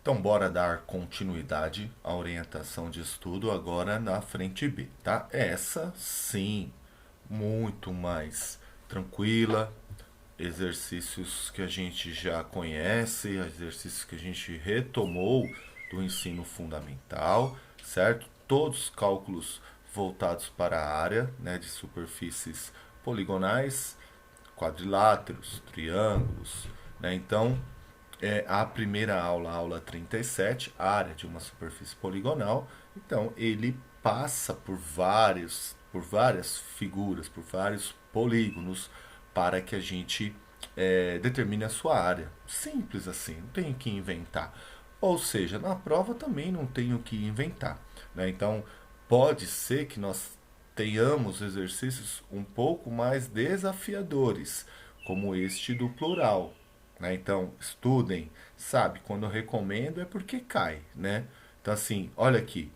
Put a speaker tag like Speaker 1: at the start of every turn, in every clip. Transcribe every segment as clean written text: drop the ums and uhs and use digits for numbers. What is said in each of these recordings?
Speaker 1: Então, bora dar continuidade à orientação de estudo agora na frente B, tá? Essa, sim, muito mais tranquila, exercícios que a gente já conhece, exercícios que a gente retomou do ensino fundamental, certo? Todos cálculos voltados para a área, né, de superfícies poligonais, quadriláteros, triângulos, né? Então, a primeira aula, a aula 37, a área de uma superfície poligonal. Então, ele passa por várias figuras, por vários polígonos, para que a gente determine a sua área. Simples assim, não tenho que inventar. Ou seja, na prova também não tenho que inventar. Né? Então, pode ser que nós tenhamos exercícios um pouco mais desafiadores, como este do plural. Né? Então, estudem, sabe? Quando eu recomendo é porque cai, né? Então, assim, olha aqui,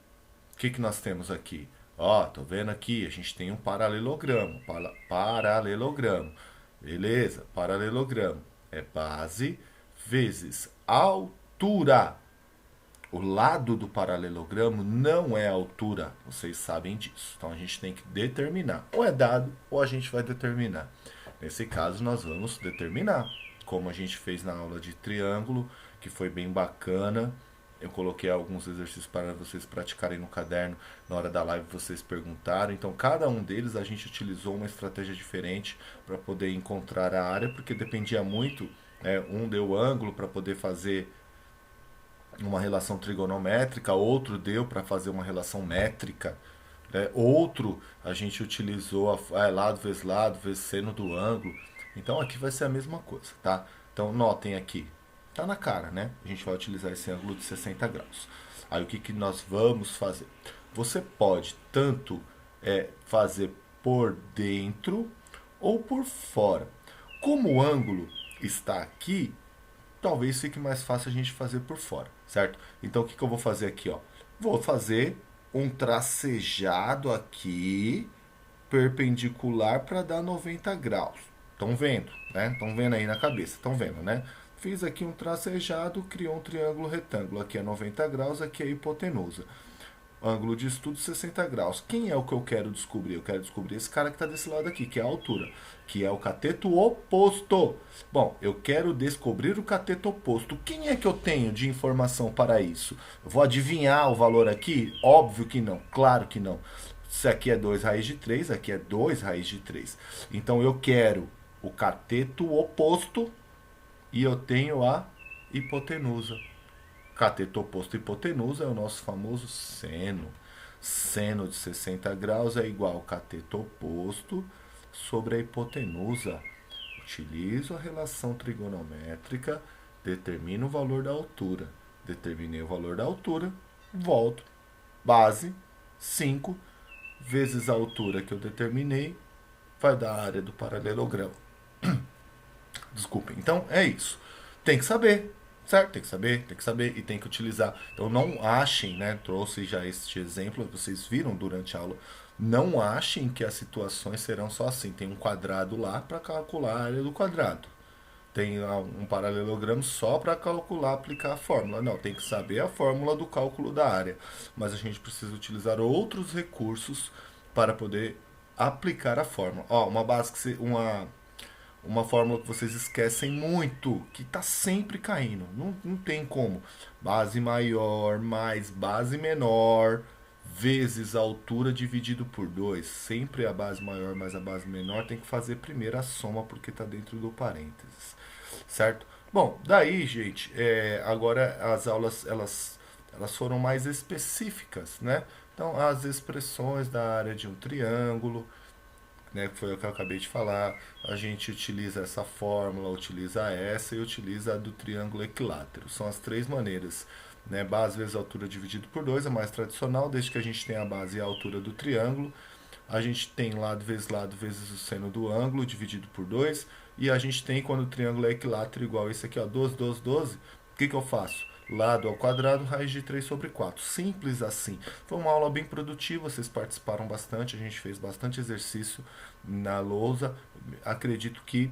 Speaker 1: o que, que nós temos aqui? Ó, tô vendo aqui, a gente tem um paralelogramo, paralelogramo, beleza? Paralelogramo é base vezes altura. O lado do paralelogramo não é a altura, vocês sabem disso. Então a gente tem que determinar. Ou é dado, ou a gente vai determinar. Nesse caso, nós vamos determinar, como a gente fez na aula de triângulo, que foi bem bacana. Eu coloquei alguns exercícios para vocês praticarem no caderno. Na hora da live vocês perguntaram. Então, cada um deles a gente utilizou uma estratégia diferente para poder encontrar a área, porque dependia muito. Um deu ângulo para poder fazer uma relação trigonométrica, outro deu para fazer uma relação métrica, né? Outro a gente utilizou lado vezes seno do ângulo. Então aqui vai ser a mesma coisa, tá? Então notem aqui, tá na cara, né? A gente vai utilizar esse ângulo de 60 graus. Aí o que, que nós vamos fazer? Você pode tanto fazer por dentro ou por fora. Como o ângulo está aqui, talvez fique mais fácil a gente fazer por fora, certo? Então o que, que eu vou fazer aqui, ó? Vou fazer um tracejado aqui, perpendicular para dar 90 graus. Estão vendo, né? Estão vendo aí na cabeça, estão vendo, né? Fiz aqui um tracejado, criou um triângulo retângulo. Aqui é 90 graus, aqui é a hipotenusa. Ângulo de estudo 60 graus. Quem é o que eu quero descobrir? Eu quero descobrir esse cara que está desse lado aqui, que é a altura, que é o cateto oposto. Bom, eu quero descobrir o cateto oposto. Quem é que eu tenho de informação para isso? Eu vou adivinhar o valor aqui? Óbvio que não, claro que não. Se aqui é 2 raiz de 3, aqui é 2 raiz de 3. Então eu quero o cateto oposto e eu tenho a hipotenusa. Cateto oposto e hipotenusa é o nosso famoso seno. Seno de 60 graus é igual ao cateto oposto sobre a hipotenusa. Utilizo a relação trigonométrica, determino o valor da altura. Determinei o valor da altura, volto. Base, 5 vezes a altura que eu determinei, vai dar a área do paralelogramo. Desculpem. Então é isso. Tem que saber, certo? Tem que saber e tem que utilizar. Então não achem, né? Trouxe já este exemplo, vocês viram durante a aula. Não achem que as situações serão só assim. Tem um quadrado lá para calcular a área do quadrado. Tem um paralelogramo só para calcular, aplicar a fórmula. Não, tem que saber a fórmula do cálculo da área. Mas a gente precisa utilizar outros recursos para poder aplicar a fórmula. Ó, uma fórmula que vocês esquecem muito, que está sempre caindo. Não tem como. Base maior mais base menor vezes a altura dividido por 2. Sempre a base maior mais a base menor tem que fazer primeiro a soma porque está dentro do parênteses. Certo? Bom, daí, gente, agora as aulas elas foram mais específicas, né? Então, as expressões da área de um triângulo, né, que foi o que eu acabei de falar. A gente utiliza essa fórmula, utiliza essa e utiliza a do triângulo equilátero. São as três maneiras. Né? Base vezes altura dividido por 2 é mais tradicional, desde que a gente tenha a base e a altura do triângulo. A gente tem lado vezes o seno do ângulo dividido por 2. E a gente tem, quando o triângulo é equilátero, igual esse aqui, ó, 12, 12, 12. O que, que eu faço? Lado ao quadrado, raiz de 3 sobre 4. Simples assim. Foi uma aula bem produtiva, vocês participaram bastante, a gente fez bastante exercício na lousa. Acredito que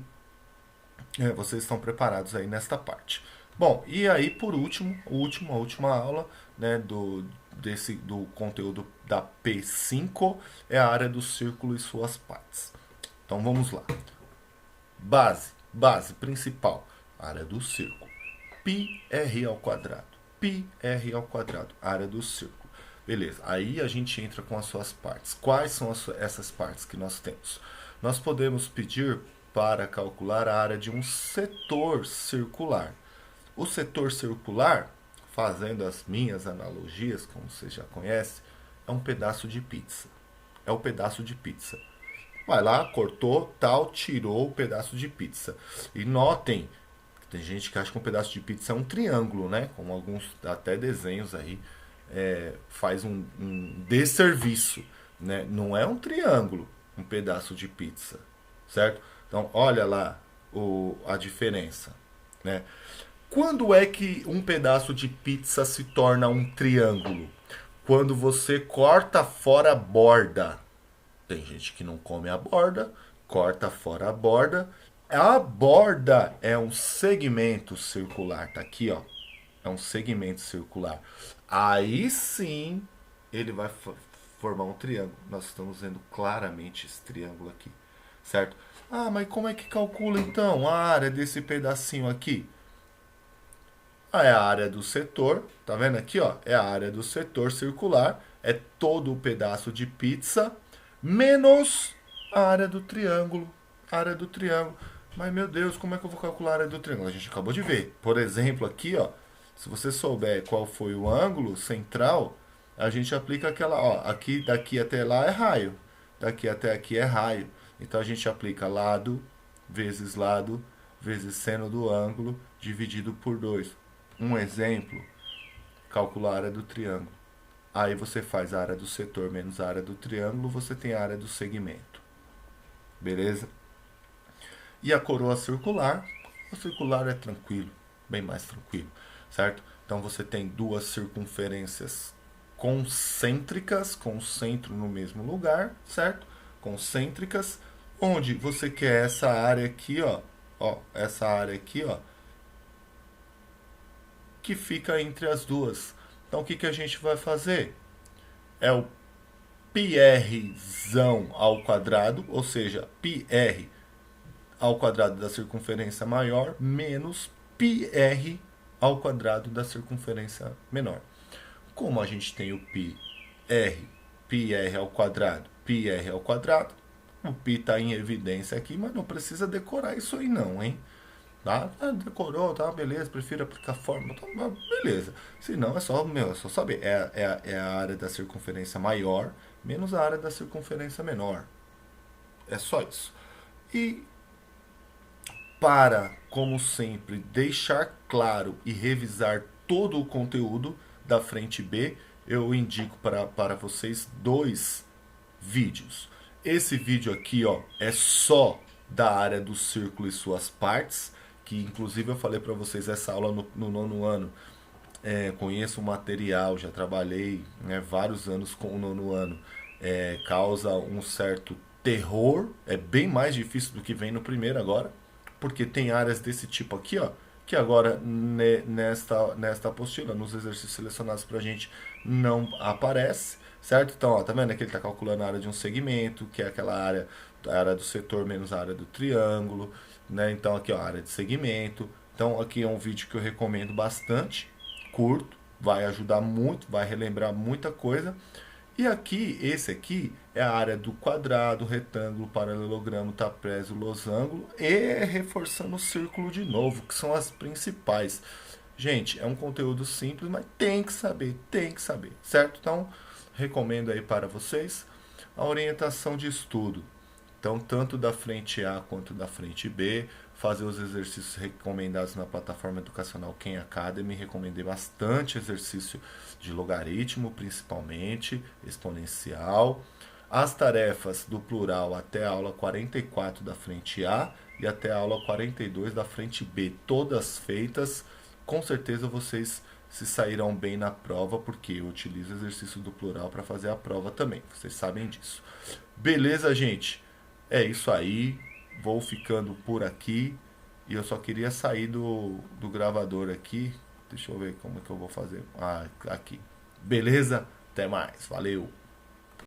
Speaker 1: vocês estão preparados aí nesta parte. Bom, e aí por último, a última aula, né, do conteúdo da P5 é a área do círculo e suas partes. Então vamos lá. Base principal, área do círculo. πr ao quadrado. πr ao quadrado, área do círculo. Beleza, aí a gente entra com as suas partes. Quais são essas partes que nós temos? Nós podemos pedir para calcular a área de um setor circular. O setor circular, fazendo as minhas analogias, como você já conhece, é um pedaço de pizza. É o pedaço de pizza. Vai lá, cortou, tal, tirou o pedaço de pizza. E notem, tem gente que acha que um pedaço de pizza é um triângulo, né? Como alguns até desenhos aí faz um desserviço, né? Não é um triângulo, um pedaço de pizza, certo? Então, olha lá a diferença, né? Quando é que um pedaço de pizza se torna um triângulo? Quando você corta fora a borda. Tem gente que não come a borda, corta fora a borda. A borda é um segmento circular, tá aqui, ó. É um segmento circular. Aí sim ele vai formar um triângulo. Nós estamos vendo claramente esse triângulo aqui, certo? Ah, mas como é que calcula então a área desse pedacinho aqui? Ah, é a área do setor, tá vendo aqui, ó? É a área do setor circular, é todo o pedaço de pizza menos a área do triângulo, a área do triângulo. Mas meu Deus, como é que eu vou calcular a área do triângulo? A gente acabou de ver. Por exemplo, aqui, ó, se você souber qual foi o ângulo central, a gente aplica aquela, ó, aqui daqui até lá é raio, daqui até aqui é raio. Então a gente aplica lado vezes seno do ângulo dividido por 2. Um exemplo, calcular a área do triângulo. Aí você faz a área do setor menos a área do triângulo, você tem a área do segmento. Beleza? E a coroa circular? O circular é tranquilo, bem mais tranquilo, certo? Então você tem duas circunferências concêntricas, com o centro no mesmo lugar, certo? Concêntricas, onde você quer essa área aqui, ó, essa área aqui, ó, que fica entre as duas. Então o que a gente vai fazer? É o πrzão ao quadrado, ou seja, πr ao quadrado da circunferência maior menos πr ao quadrado da circunferência menor. Como a gente tem o πr ao quadrado, o π está em evidência aqui, mas não precisa decorar isso aí não, hein? Tá? Decorou, tá? Beleza, prefiro aplicar fórmula, tá? Beleza. Se não, é só saber. É a área da circunferência maior menos a área da circunferência menor. É só isso. E para, como sempre, deixar claro e revisar todo o conteúdo da frente B, eu indico para vocês dois vídeos. Esse vídeo aqui, ó, é só da área do círculo e suas partes, que inclusive eu falei para vocês essa aula no nono ano. Conheço o material, já trabalhei, né, vários anos com o nono ano. Causa um certo terror, é bem mais difícil do que vem no primeiro agora, porque tem áreas desse tipo aqui, ó, que agora nesta apostila, nos exercícios selecionados pra gente, não aparece, certo? Então, ó, tá vendo que ele está calculando a área de um segmento, que é aquela área, a área do setor menos a área do triângulo, né? Então aqui, ó, a área de segmento. Então aqui é um vídeo que eu recomendo bastante, curto, vai ajudar muito, vai relembrar muita coisa. E aqui, esse aqui é a área do quadrado, retângulo, paralelogramo, trapézio, losango e reforçando o círculo de novo, que são as principais. Gente, é um conteúdo simples, mas tem que saber, certo? Então, recomendo aí para vocês a orientação de estudo. Então, tanto da frente A quanto da frente B, fazer os exercícios recomendados na plataforma educacional Khan Academy. Recomendei bastante exercício de logaritmo, principalmente, exponencial. As tarefas do plural até a aula 44 da frente A e até a aula 42 da frente B, todas feitas. Com certeza vocês se sairão bem na prova, porque eu utilizo o exercício do plural para fazer a prova também. Vocês sabem disso. Beleza, gente? É isso aí. Vou ficando por aqui. E eu só queria sair do gravador aqui. Deixa eu ver como é que eu vou fazer. Ah, aqui. Beleza? Até mais. Valeu.